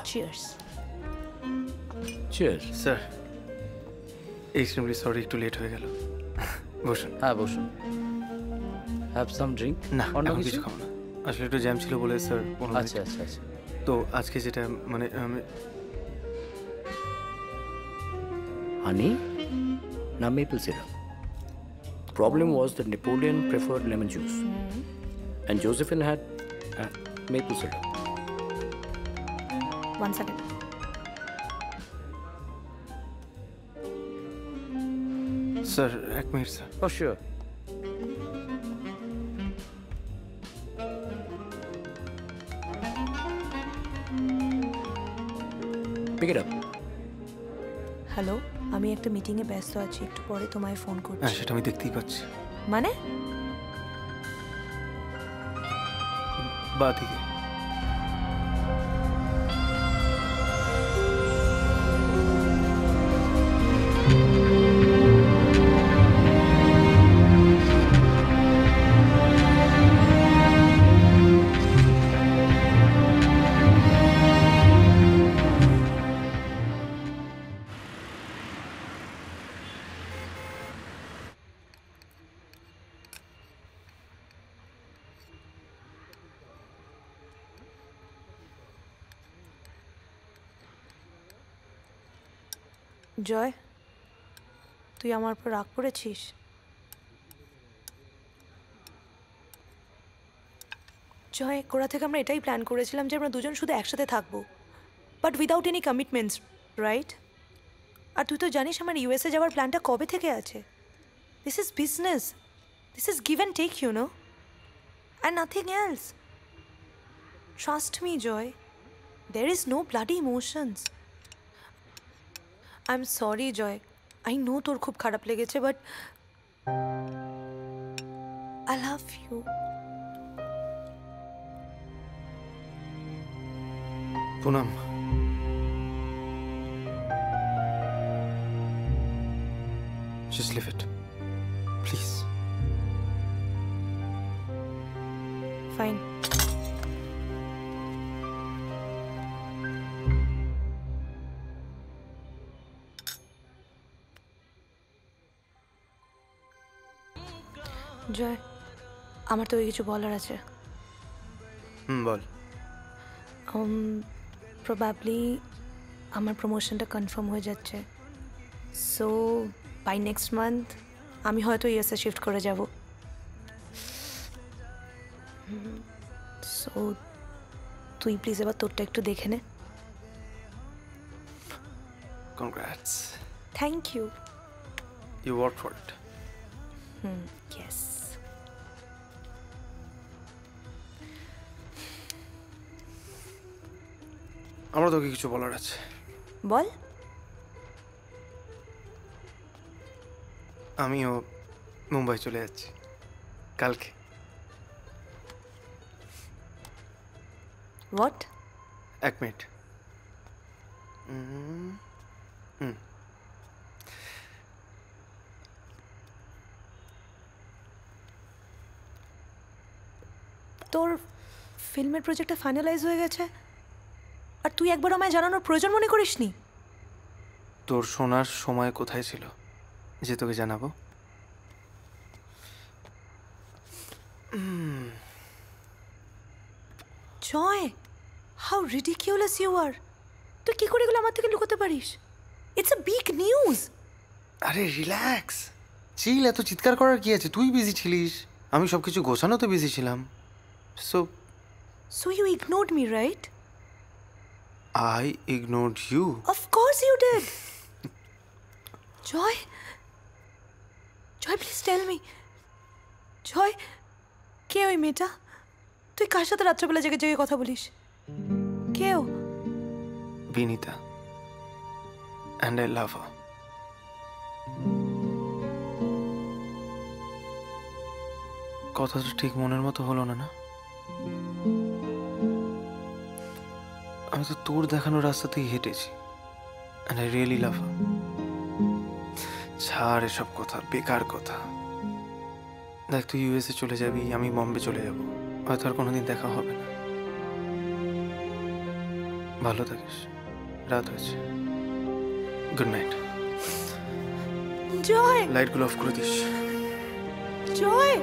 Cheers. Cheers. Sir extremely sorry, একটু late হয়ে গেল। বসুন। হ্যাঁ বসুন। Have some drink? না, অন্য এখন কিছু? কিছু খাবো না। আসলে একটু জ্যাম ছিল বলে স্যার। আচ্ছা আচ্ছা আচ্ছা। তো আজকে যেটা মানে Honey? Now maple syrup. Problem was that Napoleon preferred lemon juice, and Josephine had maple syrup. 1 second. Sir 1 minute sir. Oh sure. Pick it up. Hello, আমি একটা মিটিংয়ে ব্যস্ত আছি, একটু পরে তোমায় ফোন হ্যাঁ, করছি। সেটা আমি দেখতেই পাচ্ছি। মানে বা দিকে জয়, তুই আমার উপর রাগ করেছিস? জয়, গোড়া থেকে আমরা এটাই প্ল্যান করেছিলাম যে আমরা দুজন শুধু একসাথে থাকবো, but without any commitments, right? আর তুই তো জানিস আমার ইউএসএ যাওয়ার প্ল্যানটা কবে থেকে আছে। This is business, this is give and take, you know, and nothing else. Trust me Joy, there is no bloody emotions. I'm sorry Joy, I know তোর খুব খারাপ লেগেছে, but I love you. Poonam, just leave it, please. Fine. জয়, আমার তোকে কিছু বলার আছে। বল। Probably আমার প্রমোশনটা কনফার্ম হয়ে যাচ্ছে, সো বাই নেক্সট মান্থ আমি হয়তো ইউএসএ শিফট করে যাব। সো তুই প্লিজ এবার তোরটা একটু দেখে নে। Congrats. Thank you. You worked for it. Yes. আমার তোকে কিছু বলার আছে। বল। আমিও মুম্বাই চলে যাচ্ছি কালকে। হোয়াট? 1 মিনিট। তোর ফিল্মের প্রজেক্টটা ফাইনালাইজ হয়ে গেছে, আর তুই একবার আমায় জানানোর প্রয়োজন মনে করিসনি? তোর শোনার সময় কোথায় ছিল যে তোকে জানাবো? জয়, হাউ রিডিকিউলাস ইউ আর। তুই কি করে এগুলো আমার থেকে লুকোতে পারিস? It's a big news. আরে রিল্যাক্স, চিল। এত চিৎকার করার কি আছে? তুই বিজি ছিলিস, আমি সব কিছু গোছানোতে বিজি ছিলাম। So you ignored me, right? I ignored you. Of course you did. Joy, please tell me. Joy, কে ওই মেয়েটা? তুই কার সাথে রাত্রেবেলা জেগে জেগে কথা বলিস? কে ও? Vinita. And I love her. কথাটা ঠিক মনের মতো হলো না, না? আমি তো তোর দেখানো রাস্তাতেই হেঁটেছি, and I really love her. ছাড় এসব কথা, বেকার কথা। দেখ, তুই ইউএসএ চলে যাবি, আমি বম্বে চলে যাব, হয়তো আর কোনোদিন দেখা হবে না। ভালো থাকিস, রাত হয়েছে, গুড নাইট। জয়, লাইটগুলো অফ করে দিস। জয়।